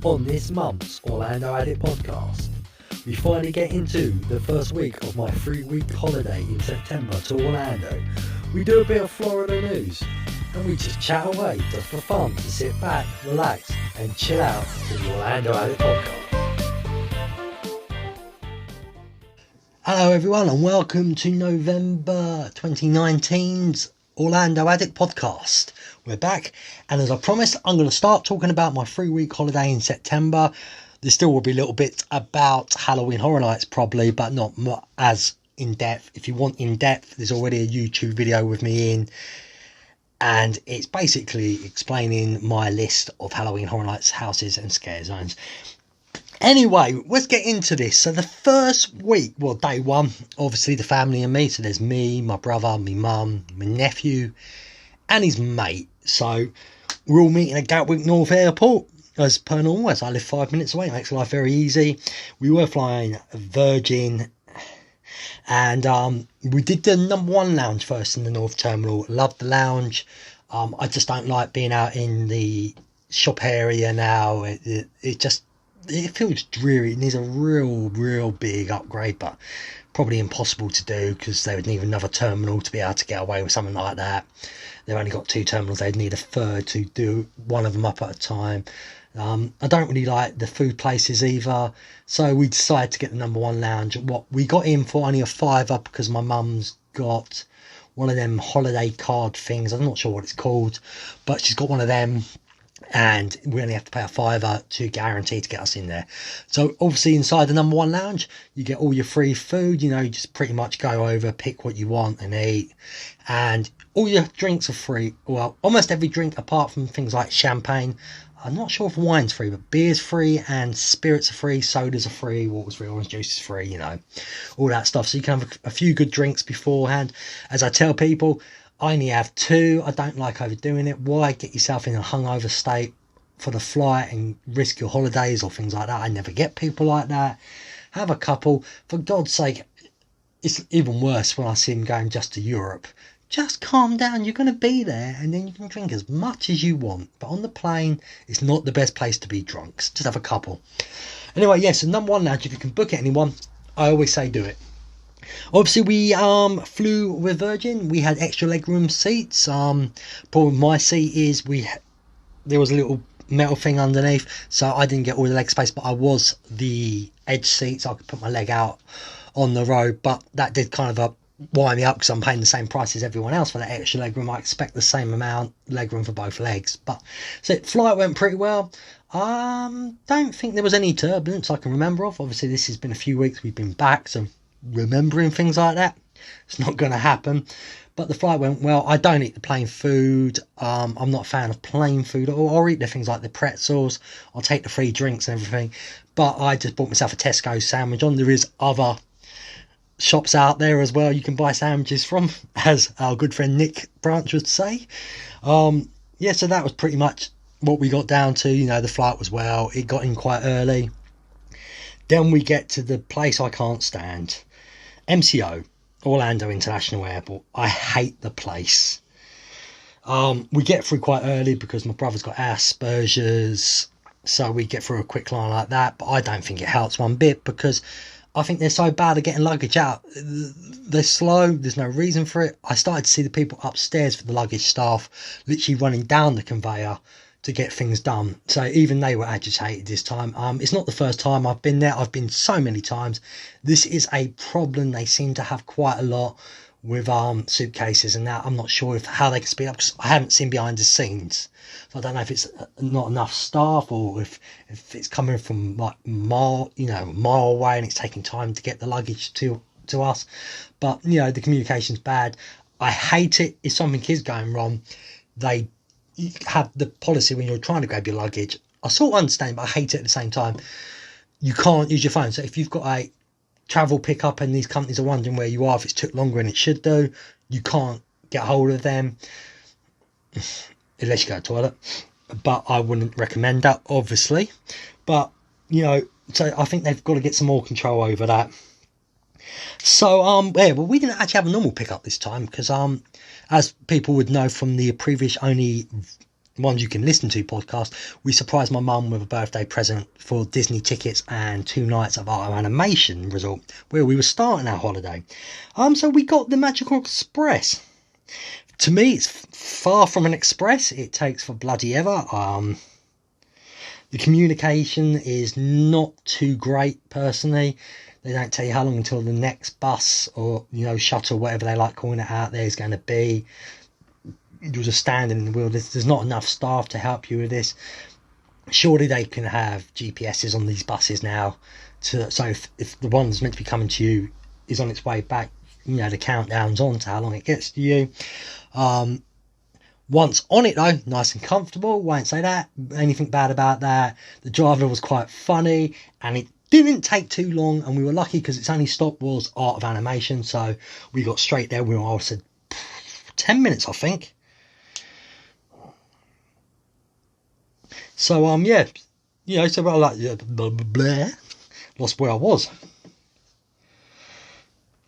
On this month's Orlando Addict podcast, we finally get into the first week of my 3-week holiday in September to Orlando. We do a bit of Florida news, and we just chat away just for fun to sit back, relax, and chill out to the Orlando Addict podcast. Hello everyone, and welcome to November 2019's Orlando Addict podcast. We're back, and as I promised, I'm going to start talking about my 3-week holiday in September. There still will be little bits about Halloween Horror Nights probably, but not as in depth. If you want in depth, there's already a YouTube video with me in, and it's basically explaining my list of Halloween Horror Nights houses and scare zones. Anyway, let's get into this. So the first week, well, day one, obviously the family and me. So there's me, my brother, my mum, my nephew, and his mate. So we're all meeting at Gatwick North Airport as per normal, as I live 5 minutes away. It makes life very easy. We were flying Virgin, and we did the number one lounge first in the North Terminal. Loved the lounge. I just don't like being out in the shop area now. It feels dreary. It needs a real big upgrade, but probably impossible to do because they would need another terminal to be able to get away with something like that. They've only got 2 terminals. They'd need a third to do one of them up at a time. I don't really like the food places either, so we decided to get the number one lounge. What we got in for only a £5 because my mum's got one of them holiday card things. I'm not sure what it's called, but she's got one of them, and we only have to pay a £5 to guarantee to get us in there. So obviously inside the number one lounge you get all your free food. You just pretty much go over, pick what you want and eat, and all your drinks are free. Well, almost every drink apart from things like champagne. I'm not sure if wine's free, but beer's free and spirits are free, sodas are free, water's free, orange juice is free, all that stuff. So you can have a few good drinks beforehand. As I tell people, I only have 2. I don't like overdoing it. Why get yourself in a hungover state for the flight and risk your holidays or things like that? I never get people like that. Have a couple. For God's sake, it's even worse when I see them going just to Europe. Just calm down. You're going to be there, and then you can drink as much as you want. But on the plane, it's not the best place to be drunk. Just have a couple. Anyway, yes, so number one lounge, if you can book it anyone, I always say do it. Obviously we flew with Virgin. We had extra legroom seats. Problem with my seat is there was a little metal thing underneath, so I didn't get all the leg space, but I was the edge seat, so I could put my leg out on the road. But that did kind of wind me up because I'm paying the same price as everyone else for that extra legroom. I expect the same amount legroom for both legs. But so flight went pretty well. Don't think there was any turbulence I can remember of. Obviously this has been a few weeks we've been back, so remembering things like that, it's not going to happen. But the flight went well. I don't eat the plain food. I'm not a fan of plain food. I'll eat the things like the pretzels. I'll take the free drinks and everything. But I just bought myself a Tesco sandwich on. There is other shops out there as well you can buy sandwiches from, as our good friend Nick Branch would say. Yeah, so that was pretty much what we got down to. The flight was well. It got in quite early. Then we get to the place I can't stand. MCO, Orlando International Airport. I hate the place. We get through quite early because my brother's got Asperger's, so we get through a quick line like that. But I don't think it helps one bit because I think they're so bad at getting luggage out. They're slow. There's no reason for it. I started to see the people upstairs for the luggage staff literally running down the conveyor to get things done. So even they were agitated this time. It's not the first time I've been there. I've been so many times. This is a problem they seem to have quite a lot with suitcases and that. I'm not sure how they can speed up because I haven't seen behind the scenes. So I don't know if it's not enough staff or if it's coming from like mile away and it's taking time to get the luggage to us. But the communication's bad. I hate it. If something is going wrong, they have the policy when you're trying to grab your luggage. I sort of understand, but I hate it at the same time. You can't use your phone. So if you've got a travel pickup and these companies are wondering where you are, if it's took longer than it should do, you can't get hold of them unless you go to the toilet. But I wouldn't recommend that, obviously. But so I think they've got to get some more control over that. So we didn't actually have a normal pickup this time because as people would know from the previous only ones you can listen to podcast, we surprised my mum with a birthday present for Disney tickets and 2 nights of our animation resort where we were starting our holiday. So we got the Magical Express. To me, it's far from an express. It takes for bloody ever. The communication is not too great, personally. They don't tell you how long until the next bus or, shuttle, whatever they like calling it out there, is going to be. You're just standing in the wilderness. There's not enough staff to help you with this. Surely they can have GPSs on these buses now, so if the one's meant to be coming to you is on its way back, the countdown's on to how long it gets to you. Once on it though, nice and comfortable, won't say that anything bad about that. The driver was quite funny, and it didn't take too long, and we were lucky because its only stop was Art of Animation, so we got straight there. I said 10 minutes, I think. So so I like blah, blah, blah, lost where I was.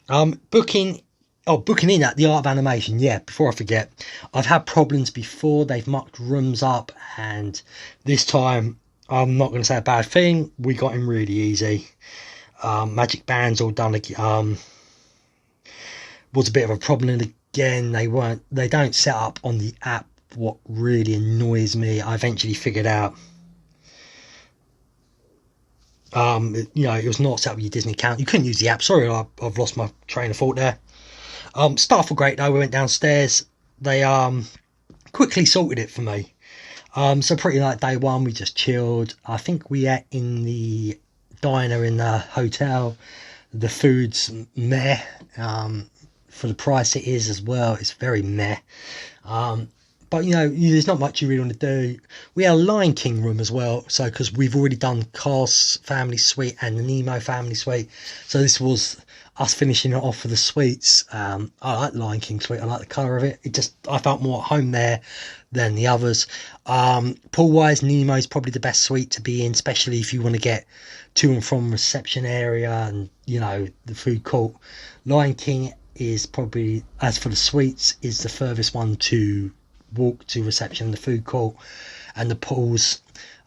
Booking in at the Art of Animation. Yeah, before I forget, I've had problems before. They've mucked rooms up, and this time I'm not going to say a bad thing. We got in really easy. Magic bands all done. Was a bit of a problem again. They don't set up on the app. What really annoys me, I eventually figured out. It was not set up with your Disney account. You couldn't use the app. Sorry, I've lost my train of thought there. Staff were great though. We went downstairs. They quickly sorted it for me. So pretty like day one, we just chilled. I think we ate in the diner in the hotel. The food's meh. For the price it is as well, it's very meh. But there's not much you really want to do. We had a Lion King room as well, so because we've already done Car's family suite and the Nemo family suite, so this was us finishing it off for the suites. I like the Lion King suite. I like the colour of it. I felt more at home there than the others. Pool wise, Nemo is probably the best suite to be in, especially if you want to get to and from reception area and the food court. Lion King is probably, as for the suites, is the furthest one to walk to reception, the food court and the pools.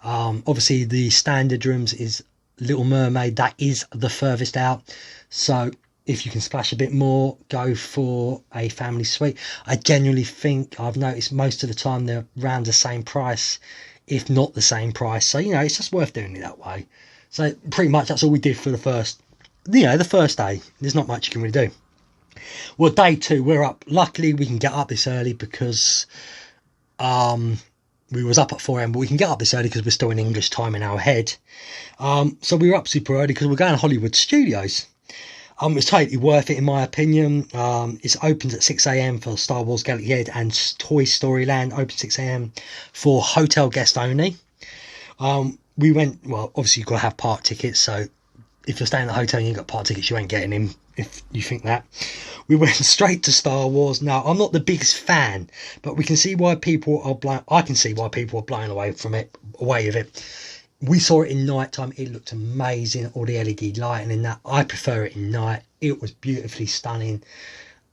Obviously the standard rooms is Little Mermaid. That is the furthest out, so if you can splash a bit more, go for a family suite. I genuinely think I've noticed most of the time they're around the same price, if not the same price, so it's just worth doing it that way. So pretty much that's all we did for the first day. There's not much you can really do. Well, day 2, we're up. Luckily, we can get up this early because we was up at 4 a.m, but we can get up this early because we're still in English time in our head. So we were up super early because we're going to Hollywood Studios. It's totally worth it in my opinion. It opens at 6 a.m. for Star Wars Galaxy Edge, and Toy Story Land opens 6 a.m. for hotel guest only. We went, well, obviously you've got to have park tickets, so if you're staying at the hotel and you've got park tickets, you ain't getting in, if you think that. We went straight to Star Wars. Now, I'm not the biggest fan, but we can see why people are I can see why people are blown away with it. We saw it in night time. It looked amazing. All the LED lighting in that. I prefer it in night. It was beautifully stunning.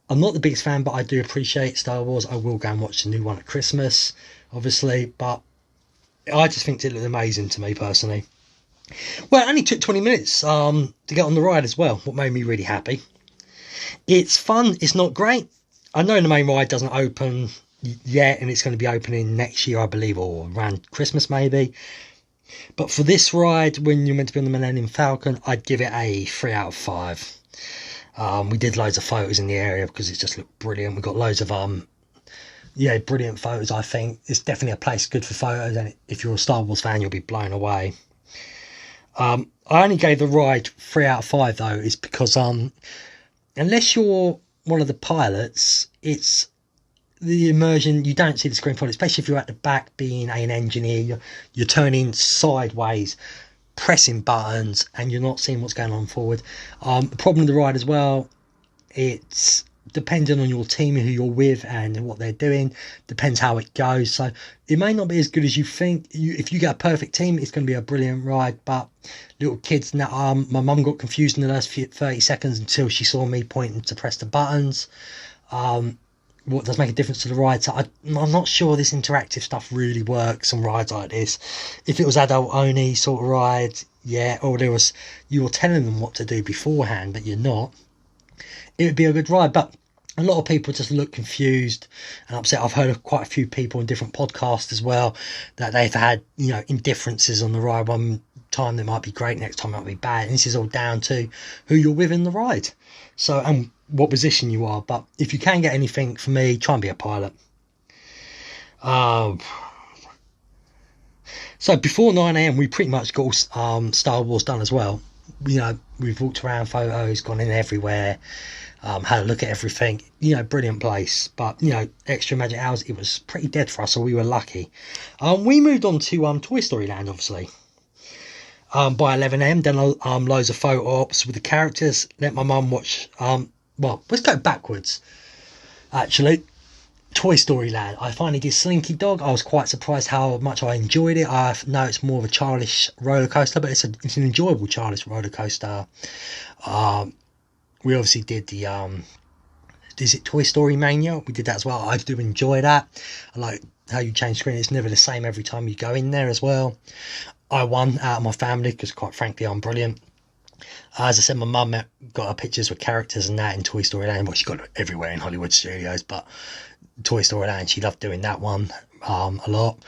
I'm not the biggest fan, but I do appreciate Star Wars. I will go and watch the new one at Christmas, obviously, but I just think it looked amazing to me personally. Well, it only took 20 minutes to get on the ride as well, what made me really happy. It's fun. It's not great. I know the main ride doesn't open yet, and it's going to be opening next year, I believe, or around Christmas maybe. But for this ride, when you're meant to be on the Millennium Falcon, I'd give it a 3 out of 5. We did loads of photos in the area because it just looked brilliant. We got loads of brilliant photos. I think it's definitely a place good for photos, and if you're a Star Wars fan, you'll be blown away. I only gave the ride 3 out of 5 though, is because unless you're one of the pilots, it's the immersion. You don't see the screen front, especially if you're at the back being an engineer. You're turning sideways, pressing buttons, and you're not seeing what's going on forward. The problem with the ride as well, it's depending on your team, who you're with and what they're doing, depends how it goes. So it may not be as good as you think. If you get a perfect team, it's going to be a brilliant ride. But little kids, my mum got confused in the last 30 seconds until she saw me pointing to press the buttons. what does make a difference to the ride. So I'm not sure this interactive stuff really works on rides like this. If it was adult only sort of ride, yeah, or you were telling them what to do beforehand, but you're not, it would be a good ride. But a lot of people just look confused and upset. I've heard of quite a few people on different podcasts as well that they've had, indifferences on the ride. One time they might be great, next time it might be bad. And this is all down to who you're with in the ride. So, and what position you are. But if you can get anything, for me, try and be a pilot. So before 9 a.m, we pretty much got Star Wars done as well. We've walked around, photos, gone in everywhere, had a look at everything. Brilliant place. But, extra magic hours, it was pretty dead for us, so we were lucky. We moved on to Toy Story Land, obviously. By 11 a.m, then loads of photo ops with the characters. Let my mum watch. Well, let's go backwards. Actually, Toy Story Land. I finally did Slinky Dog. I was quite surprised how much I enjoyed it. I know it's more of a childish roller coaster, but it's an enjoyable childish roller coaster. We obviously did the is it Toy Story Mania? We did that as well. I do enjoy that. I like how you change screen. It's never the same every time you go in there as well. I won out of my family because, quite frankly, I'm brilliant. As I said, my mum got her pictures with characters and that in Toy Story Land. Well, she got it everywhere in Hollywood Studios, but Toy Story Land, she loved doing that one a lot.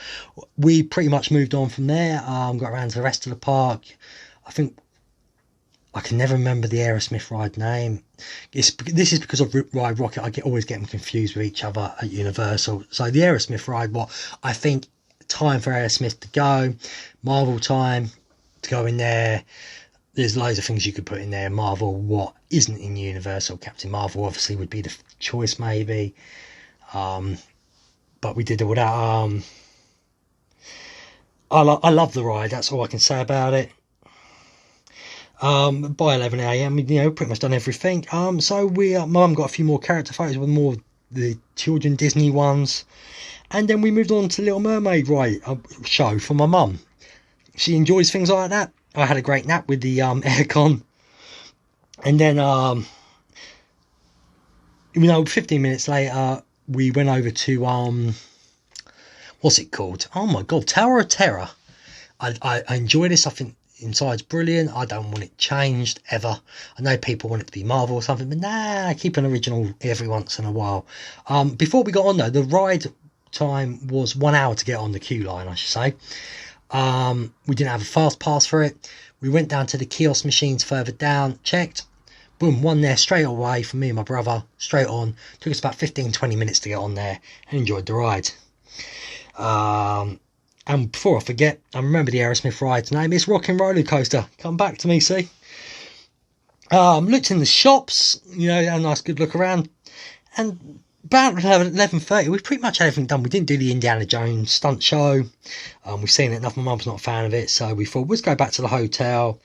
We pretty much moved on from there, got around to the rest of the park. I think I can never remember the Aerosmith ride name. This is because of Ride Rocket. I always get them confused with each other at Universal. So the Aerosmith ride, I think time for Aerosmith to go, Marvel time to go in there. There's loads of things you could put in there. Marvel, what isn't in Universal? Captain Marvel obviously would be the choice, maybe. But we did all that. I love the ride. That's all I can say about it. By 11 a.m, pretty much done everything. So my mum got a few more character photos with more of the children Disney ones. And then we moved on to Little Mermaid ride show for my mum. She enjoys things like that. I had a great nap with the aircon. And then, 15 minutes later, we went over to, what's it called? Oh my God, Tower of Terror. I enjoy this. I think inside's brilliant. I don't want it changed ever. I know people want it to be Marvel or something, but nah, keep an original every once in a while. Before we got on though, the ride time was 1 hour to get on the queue line, I should say. We didn't have a fast pass for it. We went down to the kiosk machines further down, checked, boom, one there straight away for me and my brother, straight on. Took us about 15-20 minutes to get on there and enjoyed the ride. And before I forget, I remember the Aerosmith ride's name. It's Rockin' Roller Coaster. Come back to me, see. Looked in the shops, had a nice good look around, and about 11:30, we pretty much had everything done. We didn't do the Indiana Jones stunt show. We've seen it enough. My mum's not a fan of it, so we thought, let's go back to the hotel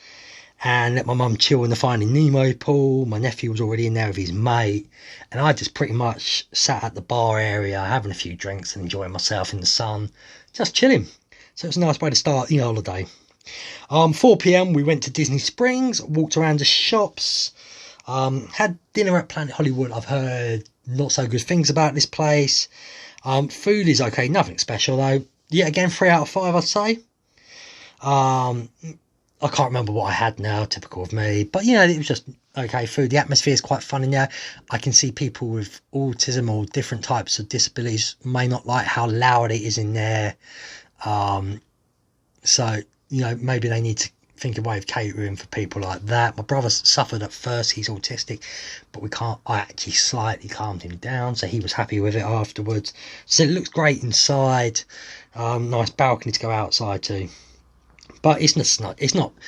and let my mum chill in the Finding Nemo pool. My nephew was already in there with his mate, and I just pretty much sat at the bar area, having a few drinks and enjoying myself in the sun, just chilling. So it's a nice way to start the holiday. 4 p.m, we went to Disney Springs, walked around the shops, had dinner at Planet Hollywood. I've heard not so good things about this place. Food is okay, nothing special though. Yet again, 3 out of 5, I'd say. I can't remember what I had now, typical of me, but it was just okay food. The atmosphere is quite fun in there. I can see people with autism or different types of disabilities may not like how loud it is in there. So maybe they need to think of a way of catering for people like that. My brother suffered at first. He's autistic, but I actually slightly calmed him down, so he was happy with it afterwards. So it looks great inside. Nice balcony to go outside to. But it's not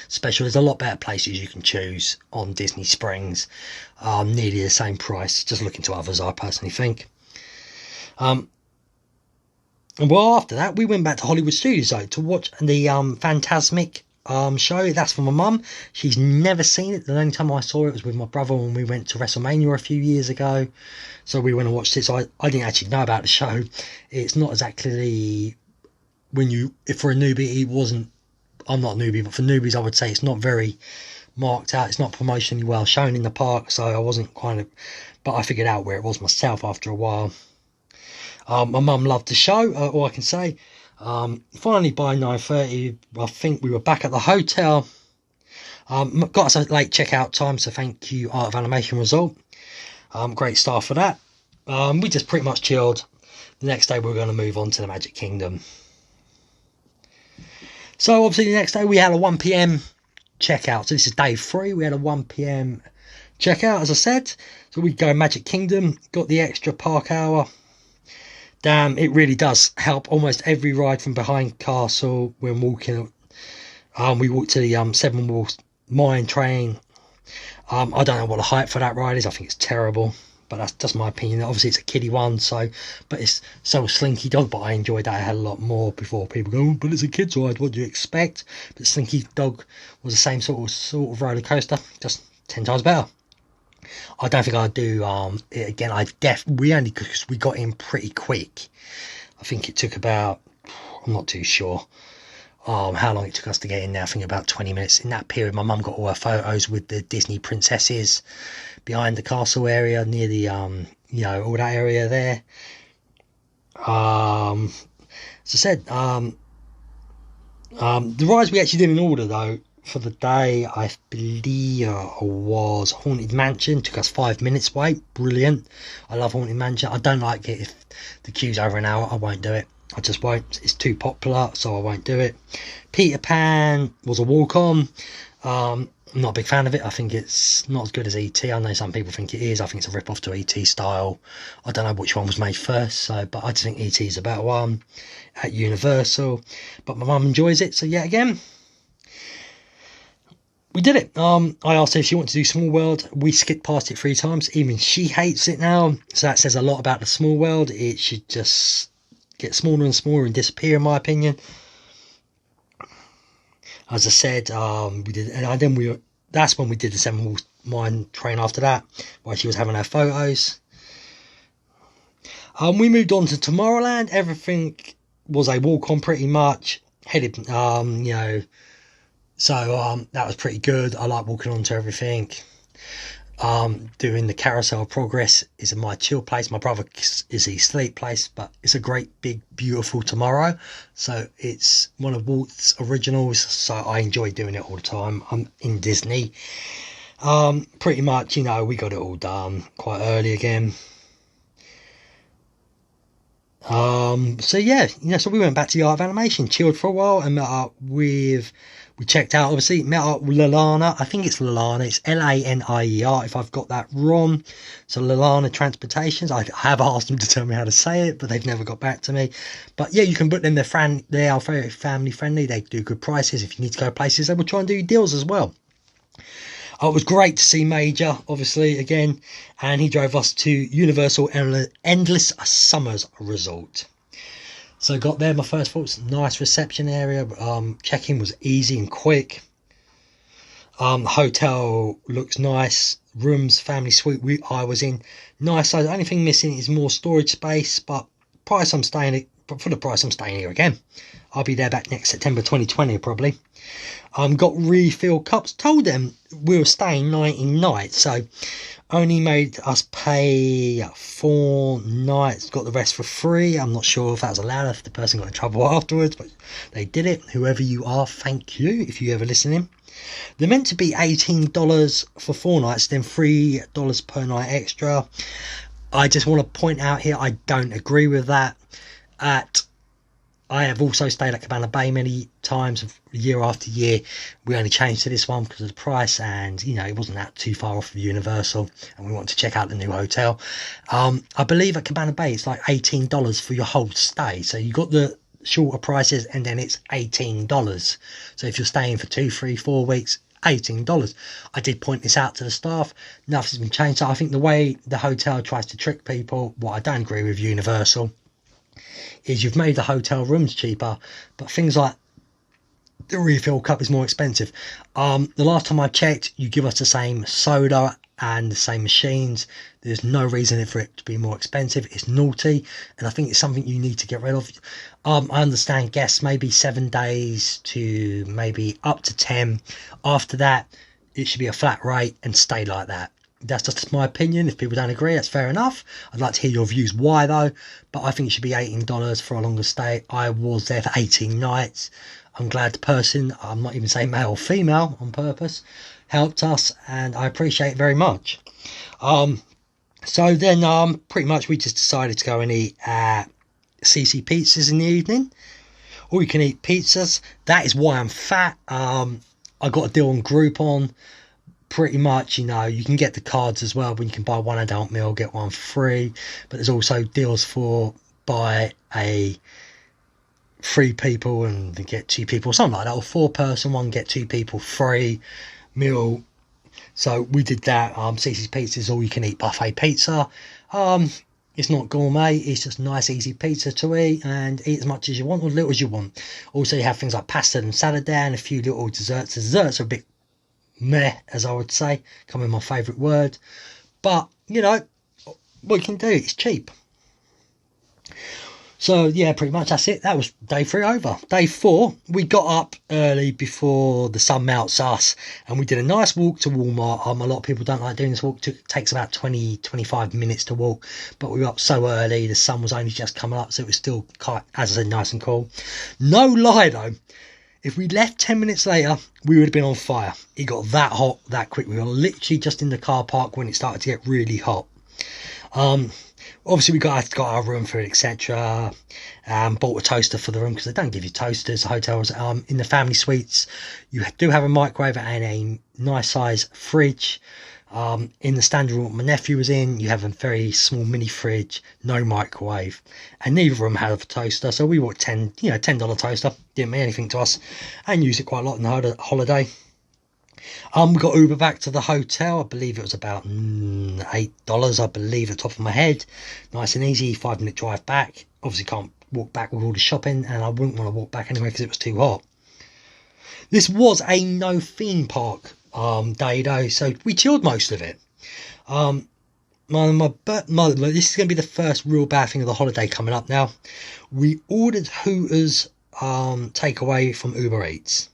special. There's a lot better places you can choose on Disney Springs. Nearly the same price. Just looking to others, I personally think. And well, after that, we went back to Hollywood Studios to watch the Fantasmic show. That's for my mum. She's never seen it. The only time I saw it was with my brother when we went to WrestleMania a few years ago. So we went and watched it. So I didn't actually know about the show. It's not exactly if for a newbie, it wasn't. I'm not a newbie, but for newbies, I would say it's not very marked out. It's not promotionally well shown in the park, so I wasn't but I figured out where it was myself after a while. My mum loved the show, all I can say. Finally by 9:30, I think we were back at the hotel. Got us a late checkout time, so thank you, Art of Animation Resort. Great staff for that. We just pretty much chilled. The next day we were going to move on to the Magic Kingdom. So obviously the next day we had a 1 p.m. checkout. So this is day 3. We had a 1 p.m. checkout, as I said. So we go Magic Kingdom, got the extra park hour. Damn, it really does help. Almost every ride from behind Castle when walking. We walked to the Seven Wheels Mine Train. I don't know what the hype for that ride is. I think it's terrible, but that's just my opinion. Obviously it's a kiddie one, but it's so Slinky Dog, but I enjoyed that a hell of a lot more. Before people go, oh, but it's a kids ride, what do you expect? But Slinky Dog was the same sort of roller coaster, just 10 times better. I don't think I'd do it again. Because we got in pretty quick. I think it took about, I'm not too sure how long it took us to get in there. I think about 20 minutes. In that period, my mum got all her photos with the Disney princesses behind the castle area, near the all that area there. As I said, the rides we actually did in order though for the day, I believe was Haunted Mansion. Took us 5 minutes wait. Brilliant. I love Haunted Mansion. I don't like it if the queue's over an hour. I won't do it. I just won't. It's too popular, so I won't do it. Peter Pan was a walk-on. I'm not a big fan of it. I think it's not as good as E.T. I know some people think it is. I think it's a rip-off to E.T. style. I don't know which one was made first, but I just think E.T. is a better one at Universal. But my mum enjoys it, so yeah, again, we did it. I asked her if she wanted to do Small World. We skipped past it 3 times. Even she hates it now, so that says a lot about the Small World. It should just get smaller and smaller and disappear, in my opinion. As I said, we did, and then that's when we did the Seven Wheels Mine Train after that, while she was having her photos. We moved on to Tomorrowland. Everything was a walk-on pretty much. Headed, so that was pretty good. I like walking onto everything. Doing the Carousel of Progress is my chill place. My brother is his sleep place, but it's a great big beautiful Tomorrow, so it's one of Walt's originals, so I enjoy doing it all the time. I'm in Disney. Pretty much, we got it all done quite early again. So yeah, so we went back to the Art of Animation, chilled for a while, and met up with, we checked out, obviously, met up with Lalana. I think it's Lalana, it's Lanier if I've got that wrong. So Lalana Transportations, I have asked them to tell me how to say it, but they've never got back to me. But yeah, you can book them, they are very family friendly, they do good prices. If you need to go places, they will try and do deals as well. It was great to see Major, obviously, again, and he drove us to Universal Endless Summers Resort. So got there, my first thoughts, nice reception area. Check-in was easy and quick. The hotel looks nice. Rooms, family suite I was in, nice size. The only thing missing is more storage space, but for the price I'm staying here again. I'll be there back next September 2020 probably. Got refill cups. Told them we were staying 19 nights, so only made us pay 4 nights. Got the rest for free. I'm not sure if that was allowed, if the person got in trouble afterwards, but they did it. Whoever you are, thank you if you ever listening. They're meant to be $18 for 4 nights, then $3 per night extra. I just want to point out here, I don't agree with that. I have also stayed at Cabana Bay many times, year after year. We only changed to this one because of the price, and it wasn't that too far off of Universal, and we wanted to check out the new hotel. I believe at Cabana Bay it's like $18 for your whole stay, so you got the shorter prices, and then it's $18. So if you're staying for 2, 3, 4 weeks, $18. I did point this out to the staff. Nothing's been changed. So I think the way the hotel tries to trick people, what I don't agree with Universal, is you've made the hotel rooms cheaper, but things like the refill cup is more expensive. The last time I checked, you give us the same soda and the same machines. There's no reason for it to be more expensive. It's naughty, and I think it's something you need to get rid of. I understand guests maybe 7 days to maybe up to 10. After that, it should be a flat rate and stay like that. That's just my opinion. If people don't agree, that's fair enough. I'd like to hear your views why though, but I think it should be $18 for a longer stay. I was there for 18 nights. I'm glad the person, I'm not even saying male or female on purpose, helped us, and I appreciate it very much. So then pretty much we just decided to go and eat at CC Pizzas in the evening. Or you can eat pizzas. That is why I'm fat. I got a deal on Groupon. Pretty much, you know, you can get the cards as well, when you can buy one adult meal, get one free. But there's also deals for buy a 3 people and get 2 people, something like that, or 4 person one, get 2 people free meal. So we did that. CC's Pizza is all you can eat buffet pizza. It's not gourmet, it's just nice easy pizza to eat, and eat as much as you want or little as you want. Also you have things like pasta and salad there, and a few little desserts. The desserts are a bit meh, as I would say, come in my favourite word, but you know what you can do, it's cheap. So yeah, pretty much that's it. That was day 3 over. Day 4, we got up early before the sun melts us, and we did a nice walk to Walmart. A lot of people don't like doing this walk. It takes about 20-25 minutes to walk, but we were up so early, the sun was only just coming up, so it was still quite, as I said, nice and cool. No lie though, if we left 10 minutes later, we would have been on fire. It got that hot that quick. We were literally just in the car park when it started to get really hot. Obviously we got our room for it, etc. Bought a toaster for the room, because they don't give you toasters, hotels. In the family suites you do have a microwave and a nice size fridge. In the standard room my nephew was in, you have a very small mini fridge, no microwave, and neither of them had a toaster. So we bought $10 toaster, didn't mean anything to us, and used it quite a lot on the holiday. We got Uber back to the hotel. I believe it was about $8, I believe, at the top of my head. Nice and easy, 5-minute drive back. Obviously can't walk back with all the shopping, and I wouldn't want to walk back anyway because it was too hot. This was a no theme park day though, so we chilled most of it. This is going to be the first real bad thing of the holiday coming up now. We ordered Hooters takeaway from Uber Eats.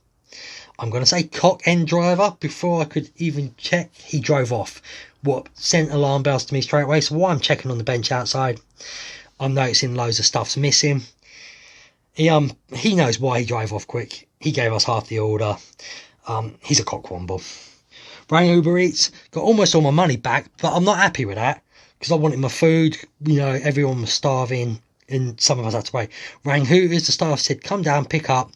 I'm going to say cock end driver. Before I could even check, he drove off. What sent alarm bells to me straight away. So while I'm checking on the bench outside, I'm noticing loads of stuff's missing. He knows why he drove off quick. He gave us half the order. He's a cockwomble. Rang Uber Eats, got almost all my money back, but I'm not happy with that because I wanted my food. You know, everyone was starving and some of us had to wait. Rang Hooters, the staff said, come down, pick up,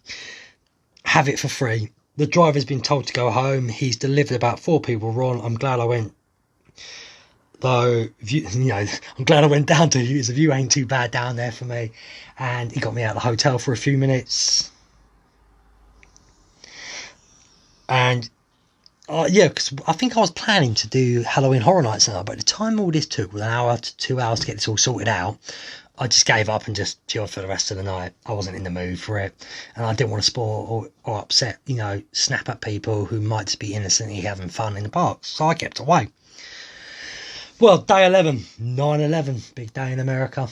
have it for free. The driver's been told to go home. He's delivered about 4 people wrong. I'm glad I went, though, I'm glad I went down to Hooters. The view ain't too bad down there for me. And he got me out of the hotel for a few minutes. And yeah, because I think I was planning to do Halloween Horror Nights now, but the time all this took was 1 hour to 2 hours to get this all sorted out. I just gave up and just chilled for the rest of the night. I wasn't in the mood for it, and I didn't want to spoil or upset, snap at people who might just be innocently having fun in the parks, so I kept away. Well, day 11, 9/11, big day in America.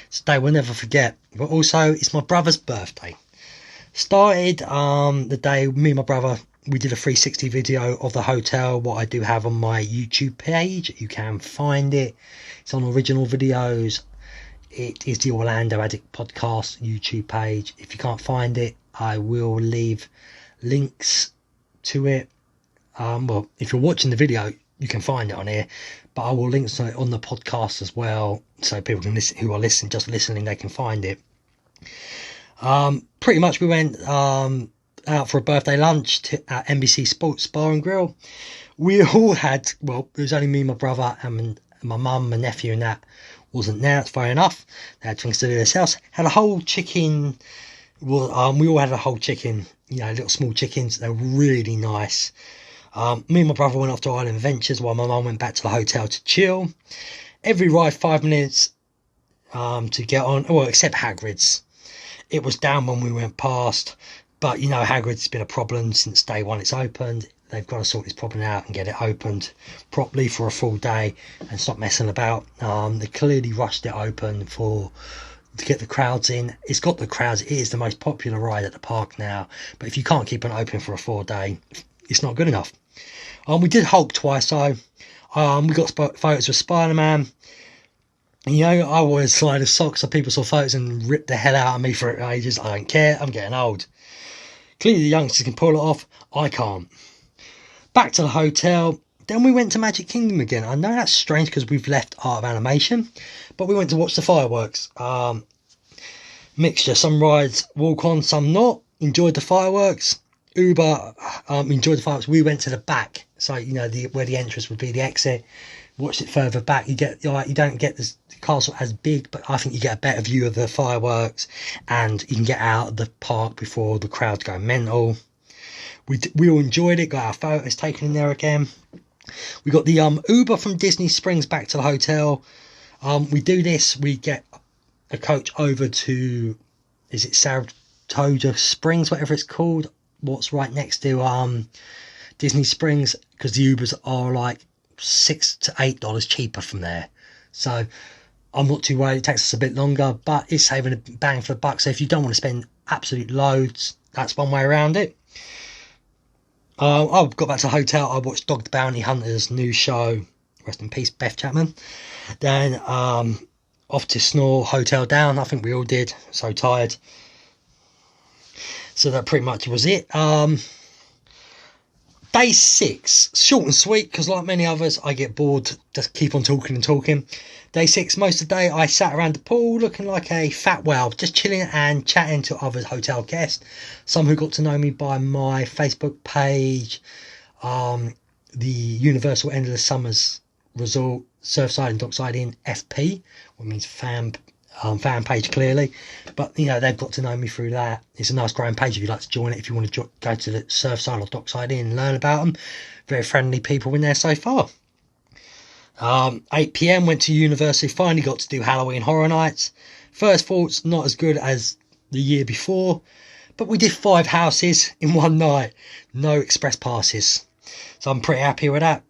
It's a day we'll never forget, but also it's my brother's birthday. Started the day, me and my brother, we did a 360 video of the hotel, what I do have on my YouTube page. You can find it. It's on Original Videos. It is the Orlando Addict Podcast YouTube page. If you can't find it, I will leave links to it. Well, if you're watching the video, you can find it on here, but I will link to it on the podcast as well, so people can listen, who are just listening, they can find it. Pretty much we went out for a birthday lunch at NBC Sports Bar and Grill. We all had, well, it was only me, my brother, and my mum, my nephew, and that wasn't there. That's fair enough. They had things to do themselves. Had a whole chicken. Well, we all had a whole chicken. Little small chickens. They were really nice. Me and my brother went off to Island Adventures while my mum went back to the hotel to chill. Every ride 5 minutes to get on. Well, except Hagrid's. It was down when we went past. But, Hagrid's been a problem since day one it's opened. They've got to sort this problem out and get it opened properly for a full day and stop messing about. They clearly rushed it open to get the crowds in. It's got the crowds. It is the most popular ride at the park now. But if you can't keep it open for a full day, it's not good enough. We did Hulk twice, so we got photos with Spider-Man. You know, I always slide a sock, so people saw photos and ripped the hell out of me for ages. I don't care, I'm getting old. Clearly the youngsters can pull it off, I can't. Back to the hotel, then we went to Magic Kingdom again. I know that's strange because we've left Art of Animation, but we went to watch the fireworks. Mixture, some rides walk on, some not. Enjoyed the fireworks. Uber enjoyed the fireworks. We went to the back, so you know where the entrance would be, the exit. Watched it further back. You don't get the castle as big, but I think you get a better view of the fireworks, and you can get out of the park before the crowds go mental. We all enjoyed it. Got our photos taken in there again. We got the Uber from Disney Springs back to the hotel. We do this. We get a coach over to, is it Saratoga Springs, whatever it's called, what's right next to Disney Springs, because the Ubers are like $6 to $8 cheaper from there. So I'm not too worried. It takes us a bit longer, but it's saving a bang for the buck. So if you don't want to spend absolute loads, that's one way around it. I got back to the hotel. I watched Dog the Bounty Hunter's new show. Rest in peace, Beth Chapman. Then off to snore, hotel down. I think we all did. So tired. So that pretty much was it. Day 6, short and sweet, because like many others, I get bored, just keep on talking and talking. Day 6, most of the day, I sat around the pool looking like a fat whale, just chilling and chatting to other hotel guests. Some who got to know me by my Facebook page, the Universal Endless Summers Resort, Surfside and Dockside Inn, FP, which means fan page clearly, but you know, they've got to know me through that. It's a nice growing page if you'd like to join it, if you want to go to the Surfside or Dockside Inn and learn about them. Very friendly people in there so far. 8 PM went to university, finally got to do Halloween Horror Nights. First thoughts, not as good as the year before, but we did 5 houses in one night, no express passes, so I'm pretty happy with that.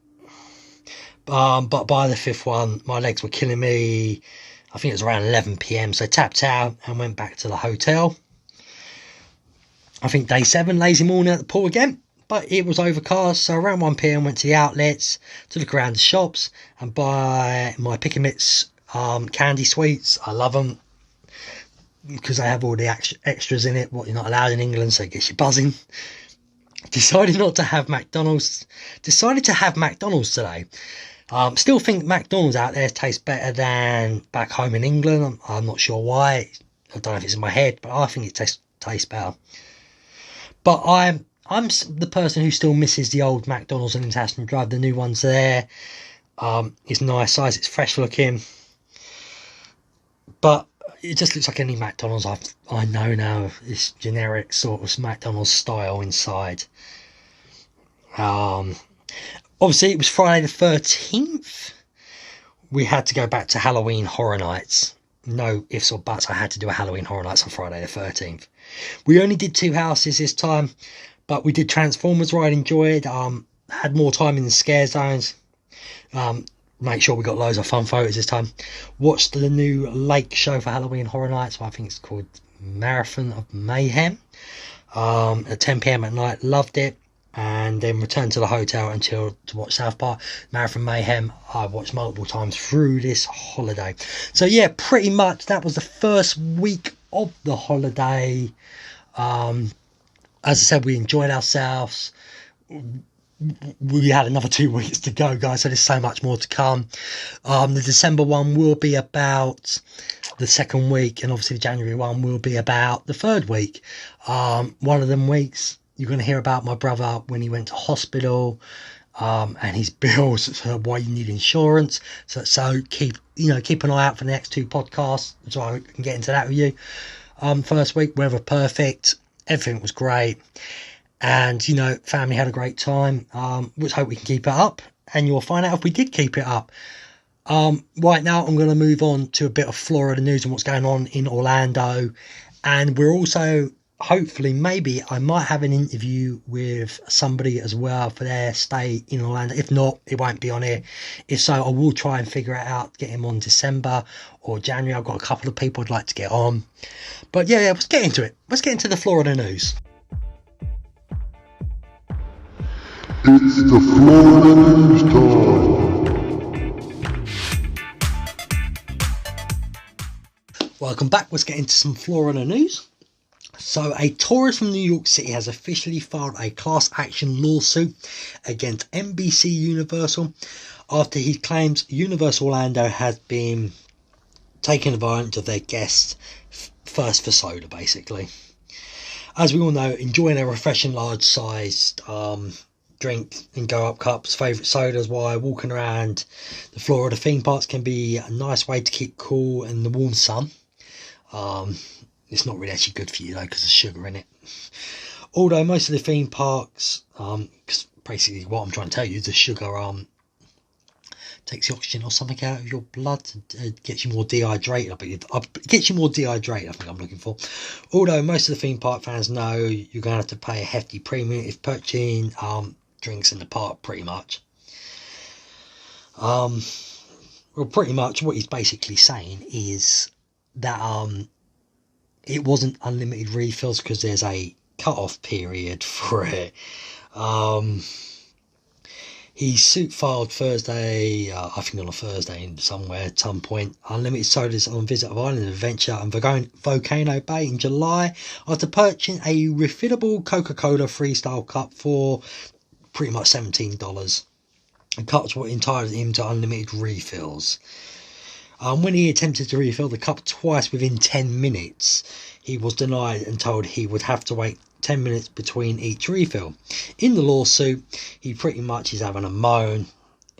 But by the 5th one, my legs were killing me. I think it was around 11 PM, so tapped out and went back to the hotel. I think day 7, lazy morning at the pool again, but it was overcast, so around 1 PM went to the outlets to look around the shops and buy my Pick and Mix candy sweets. I love them because they have all the extras in it, what you're not allowed in England, so it gets you buzzing. Decided not to have McDonald's. Decided to have McDonald's today. Still think McDonald's out there tastes better than back home in England. I'm not sure why. I don't know if it's in my head, but I think it tastes better. But I'm the person who still misses the old McDonald's on International Drive. The new one's there. It's nice size. It's fresh looking. But it just looks like any McDonald's I know now. It's generic sort of McDonald's style inside. Obviously, it was Friday the 13th. We had to go back to Halloween Horror Nights. No ifs or buts, I had to do a Halloween Horror Nights on Friday the 13th. We only did 2 houses this time, but we did Transformers ride, enjoyed. Had more time in the scare zones. Make sure we got loads of fun photos this time. Watched the new Lake show for Halloween Horror Nights. I think it's called Marathon of Mayhem. At 10 PM at night, loved it. And then returned to the hotel to watch South Park. Marathon Mayhem, I watched multiple times through this holiday. So yeah, pretty much that was the first week of the holiday. As I said, we enjoyed ourselves. We had another 2 weeks to go, guys, so there's so much more to come. The December one will be about the 2nd week, and obviously the January one will be about the 3rd week. One of them weeks, you're going to hear about my brother when he went to hospital, and his bills, so why you need insurance. So keep an eye out for the next 2 podcasts, so I can get into that with you. First week, weather perfect, everything was great, and family had a great time. Let's hope we can keep it up, and you'll find out if we did keep it up. Right now, I'm going to move on to a bit of Florida news and what's going on in Orlando, and we're also, hopefully, maybe I might have an interview with somebody as well for their stay in Orlando. If not, it won't be on here. If so, I will try and figure it out, get him on December or January. I've got a couple of people I'd like to get on. But yeah, let's get into it. Let's get into the Florida news. It's the Florida News Time. Welcome back. Let's get into some Florida news. So, a tourist from New York City has officially filed a class action lawsuit against NBC Universal after he claims Universal Orlando has been taking advantage of their guests' thirst for soda, basically. As we all know, enjoying a refreshing large-sized drink in go-up cups, favourite sodas while walking around the Florida theme parks can be a nice way to keep cool in the warm sun. It's not really actually good for you though because there's sugar in it. Although most of the theme parks, because basically what I'm trying to tell you is the sugar takes the oxygen or something out of your blood, gets you more dehydrated. Gets you more dehydrated, I think I'm looking for. Although most of the theme park fans know you're going to have to pay a hefty premium if purchasing drinks in the park, pretty much. Well, pretty much what he's basically saying is that it wasn't unlimited refills because there's a cut-off period for it. His suit filed Thursday, I think on a Thursday somewhere at some point. Unlimited sodas on Visit of Island Adventure and Volcano Bay in July after purchasing a refillable Coca-Cola Freestyle cup for pretty much $17. The cups were entitled him to unlimited refills. When he attempted to refill the cup twice within 10 minutes, he was denied and told he would have to wait 10 minutes between each refill. In the lawsuit, he pretty much is having a moan.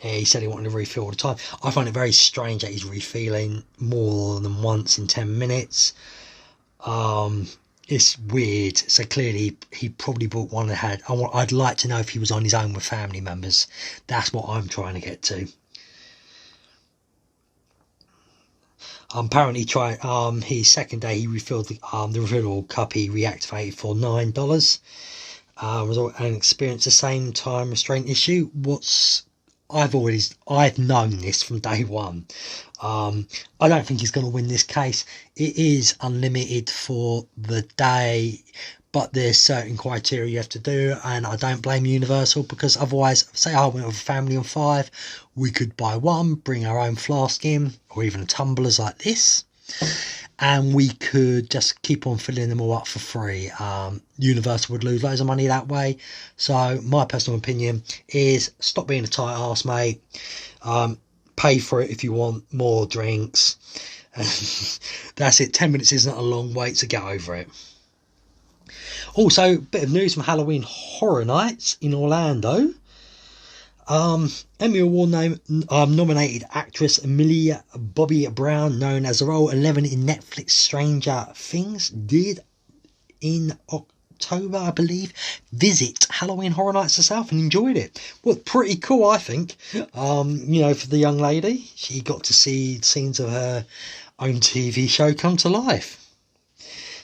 He said he wanted to refill all the time. I find it very strange that he's refilling more than once in 10 minutes. It's weird. So clearly he probably bought one that had... I'd like to know if he was on his own with family members. That's what I'm trying to get to. Apparently, his second day he refilled the refillable cup he reactivated for $9. And experienced the same time restraint issue. I've known this from day one. I don't think he's going to win this case. It is unlimited for the day, but there's certain criteria you have to do, and I don't blame Universal because otherwise, say I went with a family of 5, we could buy one, bring our own flask in, or even tumblers like this, and we could just keep on filling them all up for free. Universal would lose loads of money that way. So my personal opinion is stop being a tight arse, mate. Pay for it if you want more drinks. That's it. 10 minutes isn't a long wait, so get over it. Also, bit of news from Halloween Horror Nights in Orlando. Emmy Award nominated actress Millie Bobby Brown, known as the role 11 in Netflix Stranger Things, did in October, I believe, visit Halloween Horror Nights herself and enjoyed it. Well, pretty cool, I think. For the young lady, she got to see scenes of her own TV show come to life.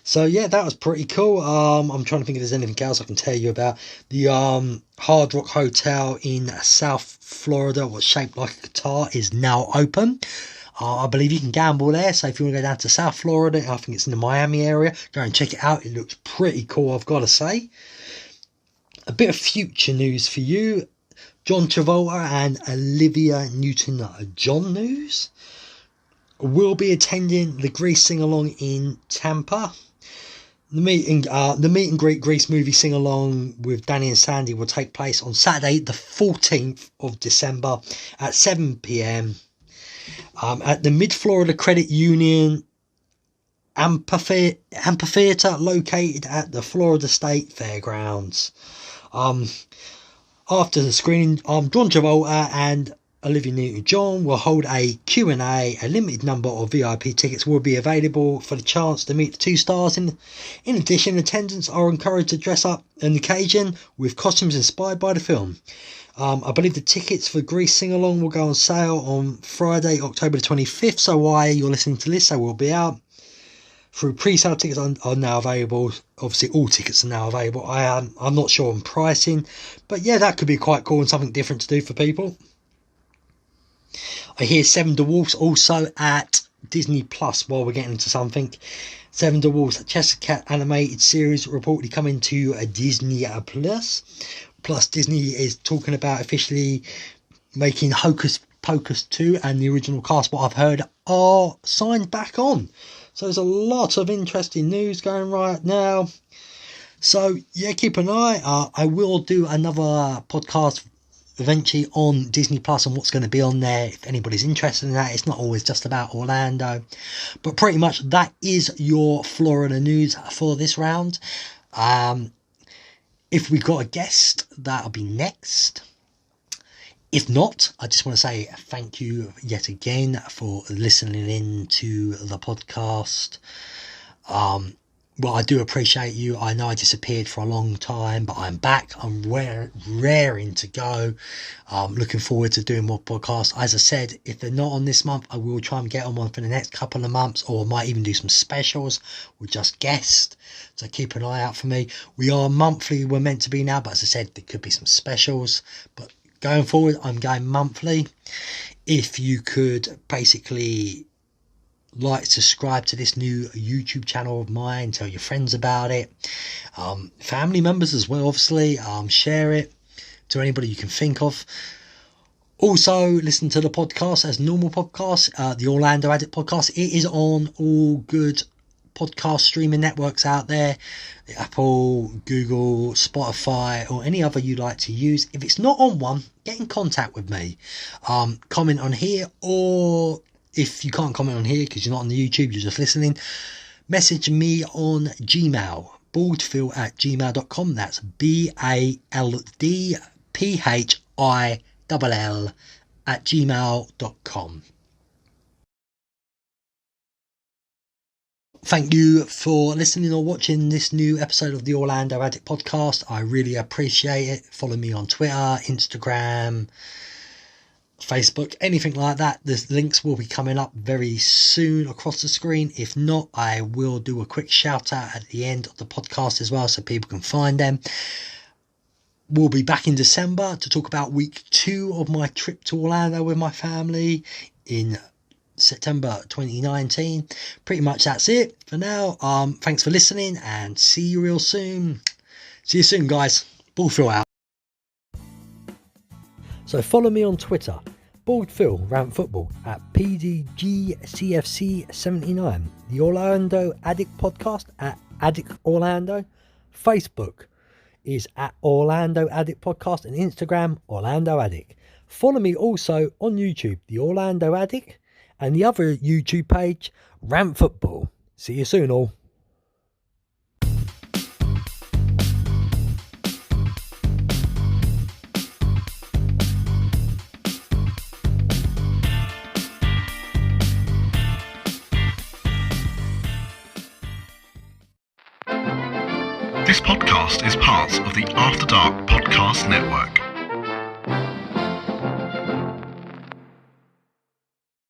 So yeah, that was pretty cool. I'm trying to think if there's anything else I can tell you about. The Hard Rock Hotel in South Florida, what's shaped like a guitar, is now open. I believe you can gamble there, so if you want to go down to South Florida, I think it's in the Miami area, go and check it out. It looks pretty cool, I've got to say. A bit of future news for you. John Travolta and Olivia Newton-John news. Will be attending the Grease sing-along in Tampa. The meet and greet Grease movie sing-along with Danny and Sandy will take place on Saturday the 14th of December at 7 p.m. At the Mid-Florida Credit Union Amphitheater located at the Florida State Fairgrounds. After the screening, John Travolta and Olivia Newton-John will hold a Q&A. A limited number of VIP tickets will be available for the chance to meet the two stars. In addition, attendants are encouraged to dress up on the occasion with costumes inspired by the film. I believe the tickets for Grease sing-along will go on sale on Friday, October the 25th. So while you're listening to this, they will be out. Through pre-sale tickets are now available. Obviously, all tickets are now available. I'm not sure on pricing, but yeah, that could be quite cool and something different to do for people. I hear Seven Dwarfs also at Disney Plus. While we're getting into something, Seven Dwarfs Cheshire Cat animated series reportedly coming to a Disney Plus. Plus, Disney is talking about officially making Hocus Pocus 2 and the original cast, what I've heard, are signed back on. So there's a lot of interesting news going right now. So yeah, keep an eye. I will do another podcast eventually on Disney Plus and what's going to be on there. If anybody's interested in that, it's not always just about Orlando. But pretty much that is your Florida news for this round. If we got a guest, that'll be next. If not, I just want to say thank you yet again for listening in to the podcast. Well, I do appreciate you. I know I disappeared for a long time, but I'm back. I'm raring to go. Looking forward to doing more podcasts. As I said, if they're not on this month, I will try and get on one for the next couple of months, or might even do some specials with just guests. So keep an eye out for me. We are monthly. We're meant to be now, but as I said, there could be some specials. But going forward, I'm going monthly. If you could basically subscribe to this new YouTube channel of mine, tell your friends about it, family members as well, obviously, share it to anybody you can think of. Also, listen to the podcast as normal podcasts, the Orlando Addict podcast. It is on all good podcast streaming networks out there, Apple, Google, Spotify, or any other you like to use. If it's not on one, get in contact with me. Comment on here, or if you can't comment on here because you're not on the YouTube, you're just listening, message me on Gmail, baldphill@gmail.com. That's BALDPHILL@gmail.com. Thank you for listening or watching this new episode of the Orlando Addict podcast. I really appreciate it. Follow me on Twitter, Instagram, Facebook, anything like that. The links will be coming up very soon across the screen. If not, I will do a quick shout out at the end of the podcast as well, so people can find them. We'll be back in December to talk about week 2 of my trip to Orlando with my family in September 2019. Pretty much that's it for now. Thanks for listening and see you real soon. See you soon, guys. Baldphill out. So follow me on Twitter, Baldphill Rant Football, at PDGCFC79, the Orlando Addict podcast at Addict Orlando. Facebook is at Orlando Addict podcast, and Instagram Orlando Addict. Follow me also on YouTube, the Orlando Addict, and the other YouTube page, Rant Football. See you soon, all. This podcast is part of the After Dark Podcast Network.